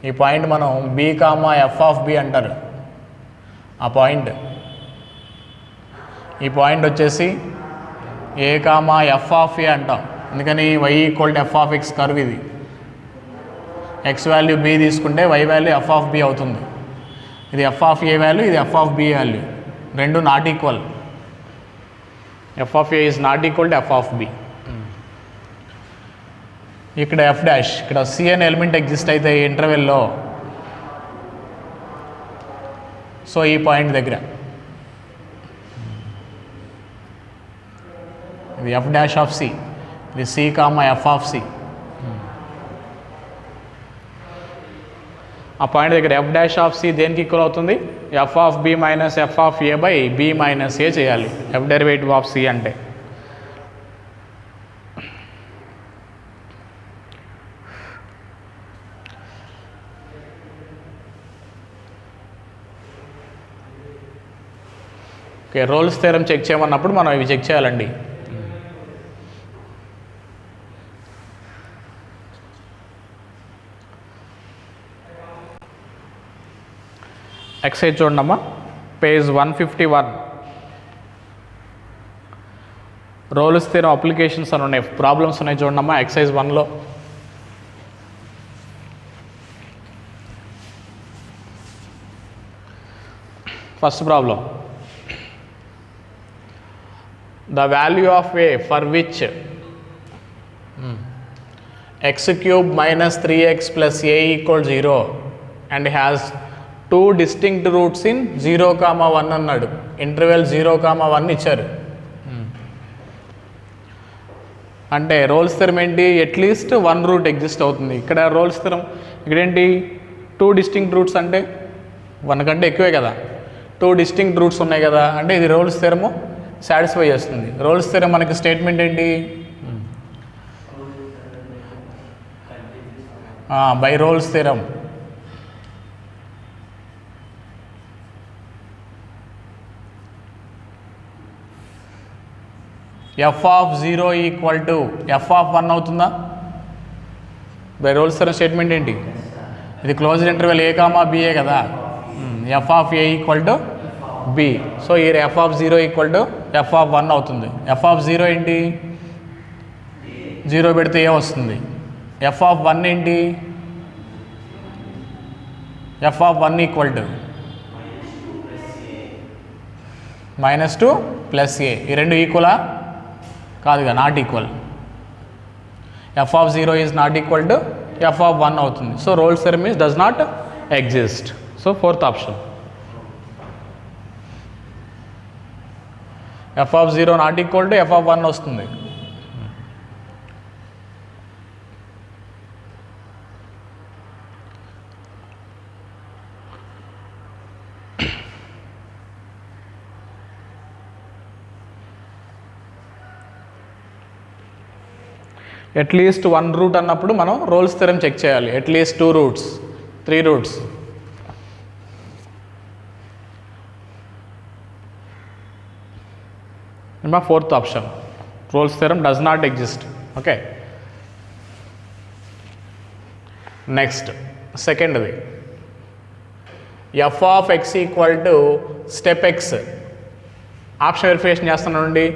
ఈ పాయింట్ మనం b comma f of b అంటారు. ఆ పాయింట్, ఈ పాయింట్ వచ్చేసి a comma f of a అంటాం. అందుకని y equal to f of x curve. ఇది x వాల్యూ b తీసుకుంటే y value f of b అవుతుంది. ఇది f ఆఫ్ a వాల్యూ, ఇది f ఆఫ్ b వాల్యూ, రెండు not equal. f of a is not equal to f of b. ఇక్కడ f డాష్, ఇక్కడ c అనే ఎలిమెంట్ ఎగ్జిస్ట్ అయితే ఈ ఇంటర్వెల్లో, సో ఈ పాయింట్ దగ్గర ఇది f డాష్ ఆఫ్ c, ఇది c comma f of c. ఆ పాయింట్ దగ్గర f డాష్ ఆఫ్ c దేనికి ఈక్వల్ అవుతుంది, f of b minus f of a by b minus a చేయాలి f డెరివేటివ్ ఆఫ్ c అంటే. ఓకే, రోల్స్ థియరం చెక్ చేయమన్నప్పుడు మనం ఇవి చెక్ చేయాలండి. ఎక్సైజ్ చూడమ్మా, పేజ్ 151. రోల్స్ థియరం అప్లికేషన్స్ అని ఉన్నాయి, ప్రాబ్లమ్స్ ఉన్నాయి చూడమ్మా ఎక్సైజ్ 1లో. First problem, the value of a for which x cube minus 3x plus a equals 0 and has two distinct roots in 0, 1 అన్నాడు. ఇంటర్వెల్ 0, 1 ఇచ్చారు. అంటే రోల్స్ థియరం ఏంటి, అట్లీస్ట్ 1 రూట్ ఎగ్జిస్ట్ అవుతుంది. ఇక్కడ రోల్స్ థియరం ఇక్కడేంటి 2 డిస్టింక్ట్ రూట్స్ అంటే 1 కంటే ఎక్కువే కదా, 2 డిస్టింక్ట్ రూట్స్ ఉన్నాయి కదా, అంటే ఇది రోల్స్ థియరము సాటిస్ఫై చేస్తుంది. రోల్స్ థియరం మనకి స్టేట్మెంట్ ఏంటి, by Rolle's theorem f of 0 equal to f of 1 అవుతుందా? బై రోల్స్ థియరం స్టేట్మెంట్ ఏంటి, ఇది క్లోజ్డ్ ఇంటర్వెల్ a, b కదా, f of a equal to b. So ఈ f of 0 equal to f of 1 అవుతుంది. f of 0 ఏంటి, 0 పెడితే ఏ వస్తుంది. f of 1 ఏంటి, f of 1 equal to -2 plus a. ఈ రెండు ఈక్వలా కాదుగా, not equal. f of 0 is not equal to f of 1 అవుతుంది. So Rolle's theorem is does not exist. So fourth option, f of 0 not equal to f of 1 వస్తుంది. అట్లీస్ట్ 1 రూట్ అన్నప్పుడు మనం రోల్స్ థియరం చెక్ చేయాలి. At least 2 roots, 3 roots. మా fourth option, Rolle's theorem does not exist. Okay, next సెకండ్ది, f of x equal to step x. Option verification చేస్తున్నానండి.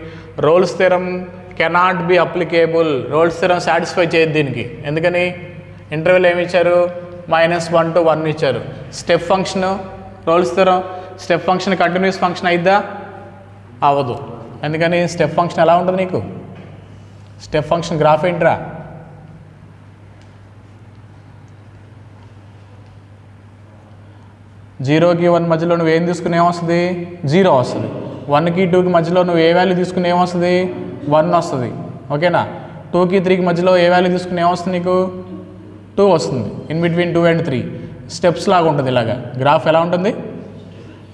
Rolle's theorem cannot be applicable. Rolle's theorem satisfy చేయదు దీనికి. ఎందుకని, ఇంటర్వెల్ ఏమి ఇచ్చారు, -1 to 1 ఇచ్చారు. Step function, Rolle's theorem step function continuous function అయిద్దా, అవ్వదు. ఎందుకని, స్టెప్ ఫంక్షన్ ఎలా ఉంటుంది నీకు, స్టెప్ ఫంక్షన్ గ్రాఫ్ ఏంట్రా, జీరోకి 1 మధ్యలో నువ్వు ఏం తీసుకుని ఏమొస్తుంది, 0 వస్తుంది. 1కి 2కి మధ్యలో నువ్వు ఏ వాల్యూ తీసుకుని ఏమొస్తుంది, 1 వస్తుంది. ఓకేనా, 2కి 3కి మధ్యలో ఏ వాల్యూ తీసుకుని ఏమొస్తుంది నీకు, 2 వస్తుంది. ఇన్ బిట్వీన్ 2 and 3 స్టెప్స్ లాగా ఉంటుంది. ఇలాగా గ్రాఫ్ ఎలా ఉంటుంది,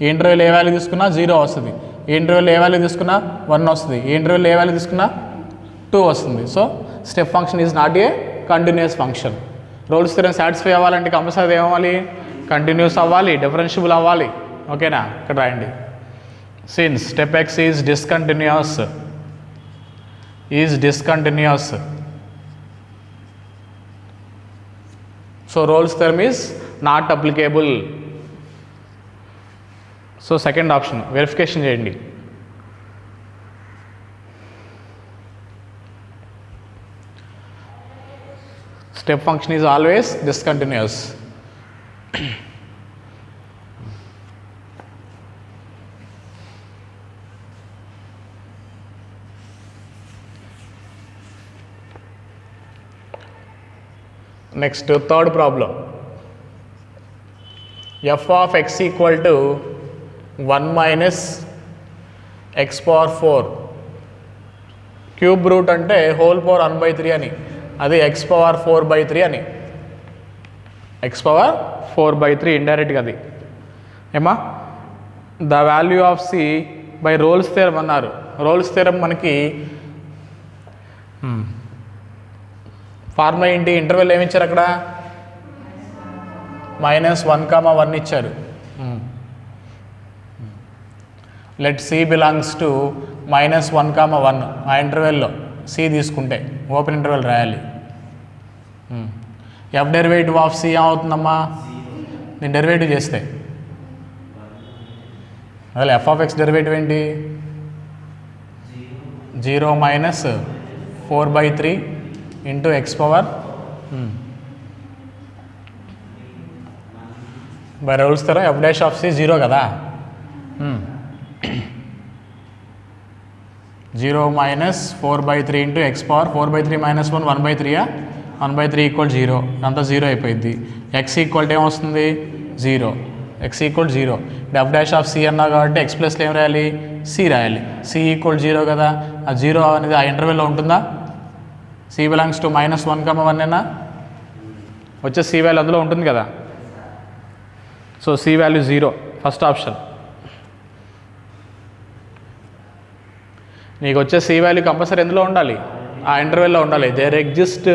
ఈ ఇంటర్వెల్ ఏ వాల్యూ తీసుకున్నా 0 వస్తుంది, ఈ ఇంటర్వెల్ ఏ వాల్యూ తీసుకున్నా 1 వస్తుంది, ఈ ఇంటర్వెల్ ఏ వాల్యూ తీసుకున్నా 2 వస్తుంది. So step function is not a continuous function. Rolle's theorem satisfy అవ్వాలంటే కంపల్సరీ ఏమవ్వాలి, కంటిన్యూస్ అవ్వాలి, డిఫరెన్షియబుల్ అవ్వాలి. ఓకేనా, ఇక్కడ రాయండి. Since step x is discontinuous, so Rolle's theorem is not applicable. So second option verification చేయండి. Step function is always discontinuous. Next third problem, f of x equal to 1 minus x power 4. Cube root అంటే హోల్ పవర్ 1/3 అని, అది x పవర్ 4/3 అని. x పవర్ 4/3 ఇండైరెక్ట్గా అది ఏమా. The value of c by Rolle's theorem అన్నారు. రోల్స్ థియరం మనకి ఫార్ములా ఏంటి, ఇంటర్వెల్ ఏమి ఇచ్చారు అక్కడ, -1, 1 ఇచ్చారు. Let c belongs to -1, 1. ఆ ఇంటర్వెల్లో c తీసుకుంటే ఓపెన్ ఇంటర్వెల్ రాయాలి. f డెరివేటివ్ ఆఫ్ c ఏమవుతుందమ్మా, దీని డెరివేటివ్ చేస్తే అసలు ఎఫ్ ఆఫ్ ఎక్స్ డెరివేటివ్ ఏంటి? 0 minus 4/3 into x power by Rolle's తర ఎఫ్ డాష్ ఆఫ్ సి 0 కదా. 0 minus 4/3 into x power 4/3 minus 1 1/3 1/3 equal 0, అంతా 0 అయిపోయింది. ఎక్స్ ఈక్వల్ ఏమొస్తుంది? 0. X equal 0. F dash of c అన్నా కాబట్టి ఎక్స్ ప్లస్లో ఏం రాయాలి? సి రాయాలి. సి ఈక్వల్ 0 కదా, ఆ 0 అనేది ఆ ఇంటర్వెల్లో ఉంటుందా? సి బిలాంగ్స్ టు -1, 1 వచ్చే సి వాల్యూ అందులో ఉంటుంది కదా. So c value 0 first option. నీకు వచ్చే సి వాల్యూ కంపల్సరీ ఎందులో ఉండాలి? ఆ ఇంటర్వెల్లో ఉండాలి. There exist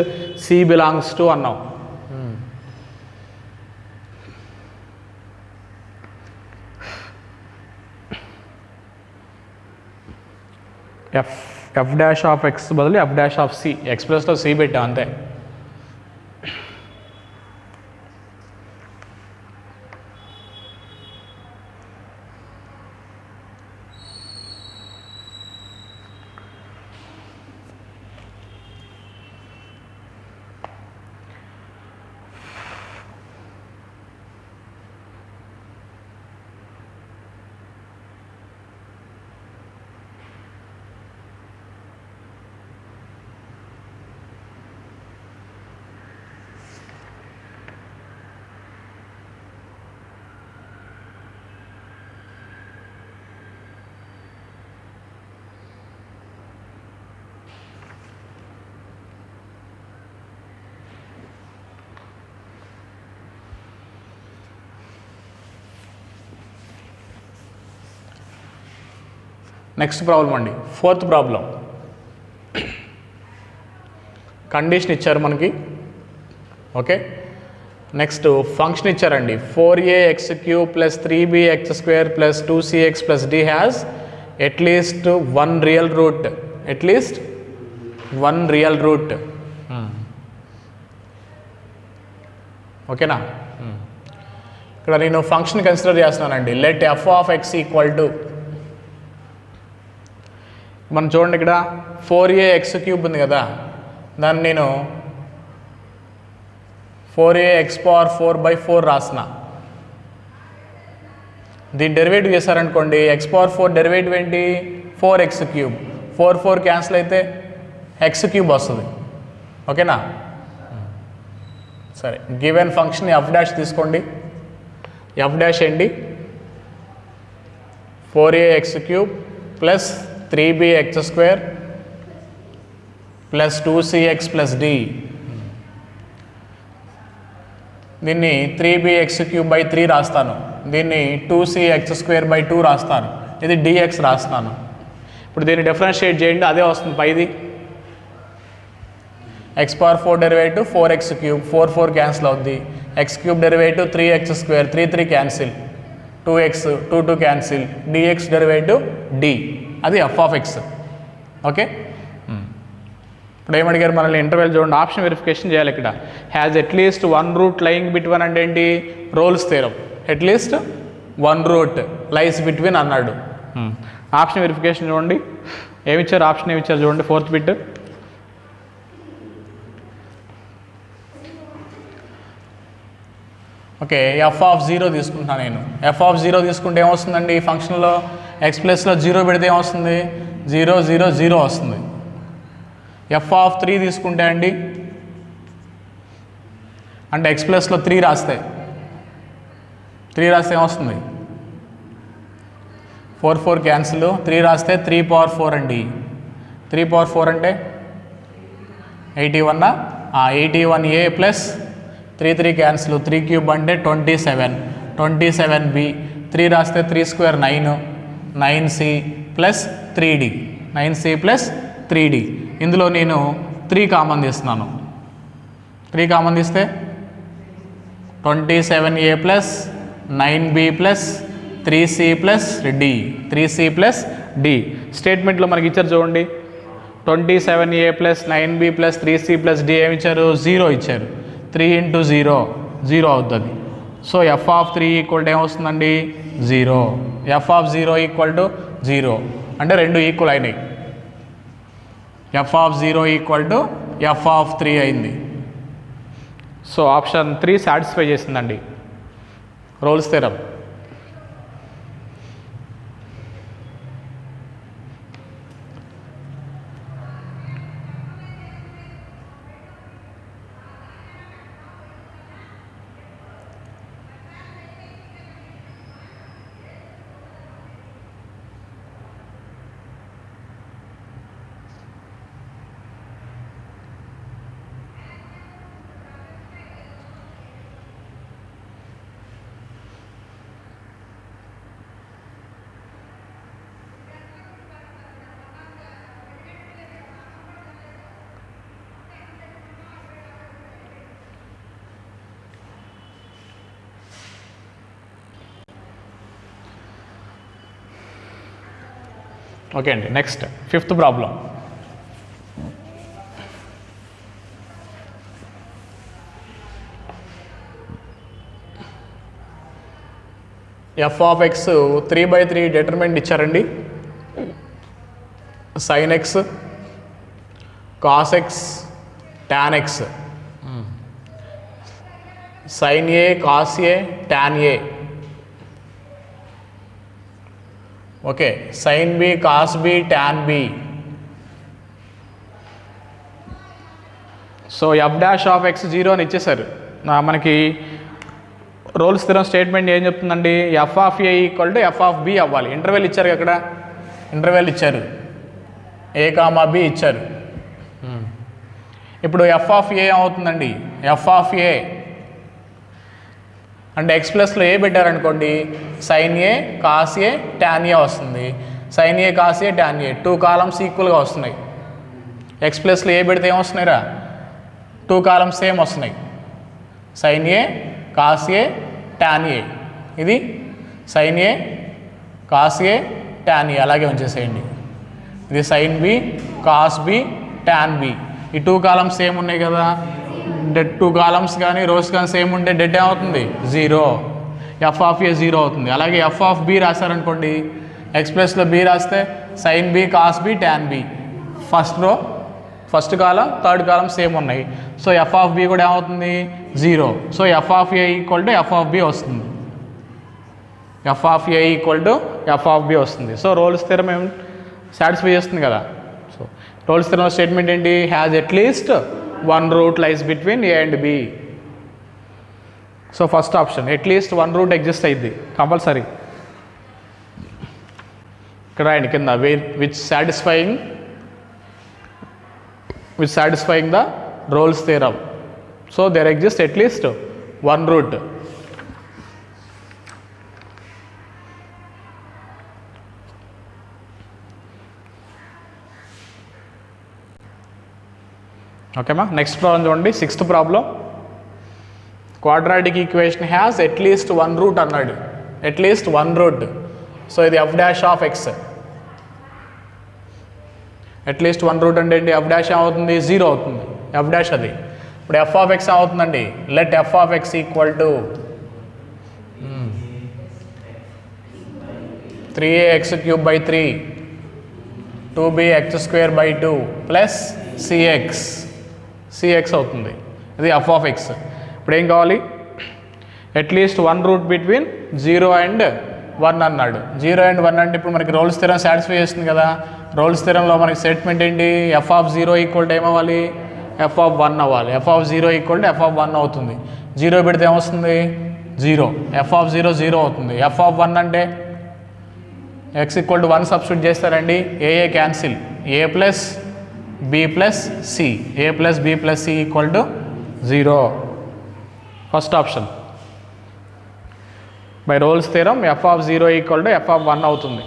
c belongs to అన్నాం. ఎఫ్ డాష్ ఆఫ్ ఎక్స్ బదులు f dash of c, x ప్లస్లో సి పెట్టాం అంతే. నెక్స్ట్ ప్రాబ్లం అండి, 4th ప్రాబ్లం. కండిషన్ ఇచ్చారు మనకి. ఓకే, నెక్స్ట్ ఫంక్షన్ ఇచ్చారండి. 4ax³ + 3bx² + 2cx + d has at least 1 real route. At least 1 real route. ఓకేనా? ఇక్కడ నేను ఫంక్షన్ కన్సిడర్ చేస్తున్నానండి. Let F of X equal to, మనం చూడండి ఇక్కడ 4ax³ ఉంది కదా, దాన్ని నేను 4ax⁴/4 రాసిన. దీని డెరివేటివ్ చేశారనుకోండి, x⁴ డెరివేటివ్ ఏంటి? 4x³. 4 క్యాన్సిల్ అయితే x³ వస్తుంది. ఓకేనా? సరే, గివెన్ ఫంక్షన్ ఎఫ్ డాష్ తీసుకోండి. ఎఫ్ డాష్ ఏంటి? 4ax³ + 3bx² + 2cx + d. దీన్ని 3bx³/3 రాస్తాను. దీన్ని 2cx²/2 రాస్తాను. ఇది dx రాస్తాను. ఇప్పుడు దీన్ని డిఫరెన్షియేట్ చేయండి, అదే వస్తుంది పైది. x⁴ డెరివేటివ్ 4x³, 4 క్యాన్సిల్ అవుద్ది. x³ derivative 3x², 3 cancel. 2x 2 cancel. dx derivative d, అది ఎఫ్ ఆఫ్ ఎక్స్. ఓకే, ఇప్పుడు ఏమడిగారు మనల్ని? ఇంటర్వెల్ చూడండి, ఆప్షన్ వెరిఫికేషన్ చేయాలి. ఇక్కడ has at least 1 root lying between అంటే ఏంటి? Rolle's theorem. At least 1 root lies between అన్నాడు. ఆప్షన్ వెరిఫికేషన్ చూడండి, ఏమిచ్చారు? ఆప్షన్ ఏమిచ్చారు చూడండి, 4th bit. Okay, F of 0 తీసుకుంటున్నాను నేను. ఎఫ్ ఆఫ్ 0 తీసుకుంటే ఏమొస్తుందండి? ఈ ఫంక్షన్లో ఎక్స్ ప్లస్లో 0 పెడితే ఏమొస్తుంది? 0 0 0 వస్తుంది. ఎఫ్ ఆఫ్ 3 తీసుకుంటే అండి, అంటే ఎక్స్ ప్లస్లో 3 రాస్తే ఏమొస్తుంది? 4 క్యాన్సిల్. 3 రాస్తే 3⁴ అండి. 3⁴ అంటే 81. 81a + 3 cancel. 3³ అంటే 27. 27b. 3 రాస్తే 3² 9. 9c + 3d. 9c + 3d. ఇందులో నేను 3 కామన్ తీస్తున్నాను. 3 కామన్ తీస్తే 27a + 9b + 3c + d. 3c + d. స్టేట్మెంట్లో మనకి ఇచ్చారు చూడండి, 27a + 9b + 3c + d ఏమి ఇచ్చారు? 0 ఇచ్చారు. 3 × 0 0 అవుతుంది. సో ఎఫ్ ఆఫ్ 3 ఈక్వల్ ఏమొస్తుందండి? 0. ఎఫ్ ఆఫ్ 0 ఈక్వల్ టు 0 అంటే రెండు ఈక్వల్ అయినాయి. F of 0 equal to F of 3 అయింది. సో ఆప్షన్ 3 సాటిస్ఫై చేసిందండి రోల్స్ థియరం. ఓకే అండి, next 5th problem. F of x 3/3 determinant ఇచ్చారండి. Sine x, cos x, tan x. Sine a, cos a, tan a. Okay, sine b, cos b, tan b. So f dash of x 0 అని ఇచ్చేసారు. మనకి రోల్స్ థియరం స్టేట్మెంట్ ఏం చెప్తుందండి? F of a equal to F of B అవ్వాలి. ఇంటర్వెల్ ఇచ్చారు, అక్కడ ఇంటర్వెల్ ఇచ్చారు, ఏ కామా బి ఇచ్చారు. ఇప్పుడు ఎఫ్ ఆఫ్ ఏ అవుతుందండి. ఎఫ్ ఆఫ్ ఏ అంటే ఎక్స్ ప్లస్లో ఏ పెట్టారనుకోండి, sine a, cos a, tan a వస్తుంది. Sine a, cos a, tan a 2 columns ఈక్వల్గా వస్తున్నాయి. ఎక్స్ ప్లస్లో ఏ పెడితే ఏమొస్తున్నాయిరా? 2 కాలమ్స్ సేమ్ వస్తున్నాయి. Sine a, cos a, tan a. ఇది sine a, cos a, tan a అలాగే ఉంచేసేయండి. ఇది sine b, cos b, tan b. ఈ 2 కాలమ్స్ సేమ్ ఉన్నాయి కదా. డెడ్ 2 కాలమ్స్ కానీ రోస్ కానీ సేమ్ ఉంటే డెడ్ ఏమవుతుంది? 0. ఎఫ్ ఆఫ్ ఏ 0 అవుతుంది. అలాగే ఎఫ్ ఆఫ్ బి రాశారనుకోండి, ఎక్స్ ప్లస్లో బి రాస్తే sine b, cos b, tan b. First row, first column, third column same ఉన్నాయి. సో ఎఫ్ ఆఫ్ బి కూడా ఏమవుతుంది? 0. So f of a equal to F of b వస్తుంది. F of a equal to F of b వస్తుంది. సో రోల్స్ థియరం ఏం సాటిస్ఫై చేస్తుంది కదా. సో రోల్స్ థియరం స్టేట్మెంట్ ఏంటి? Has at least 1 root lies between A and B. So first option at least 1 root exist అయింది కంపల్సరీ. ఇక్కడ రాయండి కింద, which satisfying the Rolle's theorem. So there exist at least 1 root. ఓకేమా, నెక్స్ట్ ప్రాబ్లం చూడండి. 6th ప్రాబ్లం. Quadratic equation has at least 1 root అన్నాడు. At least 1 root. సో ఇది f dash of x. At least 1 root అంటే ఏంటి? ఎఫ్ డాష్ ఏమవుతుంది? 0 అవుతుంది. ఎఫ్ డాష్ అది. ఇప్పుడు ఎఫ్ ఆఫ్ ఎక్స్ అవుతుందండి. Let F of X equal to 3ax³ 2bx²/2 plus cx అవుతుంది. ఇది ఎఫ్ ఆఫ్ ఎక్స్. ఇప్పుడు ఏం కావాలి? అట్లీస్ట్ 1 root బిట్వీన్ 0 and 1 అన్నాడు. 0 and 1 అంటే ఇప్పుడు మనకి రోల్స్ థియరం సాటిస్ఫై చేస్తుంది కదా. రోల్స్ థియరంలో మనకి స్టేట్మెంట్ ఏంటి? ఎఫ్ ఆఫ్ 0 ఈక్వల్ టు ఏమవ్వాలి? ఎఫ్ ఆఫ్ 1 అవ్వాలి. F of 0 equal to F of 1 అవుతుంది. 0 పెడితే ఏమొస్తుంది? 0. ఎఫ్ ఆఫ్ 0 0 అవుతుంది. ఎఫ్ ఆఫ్ 1 అంటే x ఈక్వల్ టు 1 సబ్స్టిట్యూట్ చేస్తారండి. A cancel, a plus b plus c, a plus b plus c equal to 0. First option. By Rolle's theorem f of 0 equal to F of 1 అవుతుంది.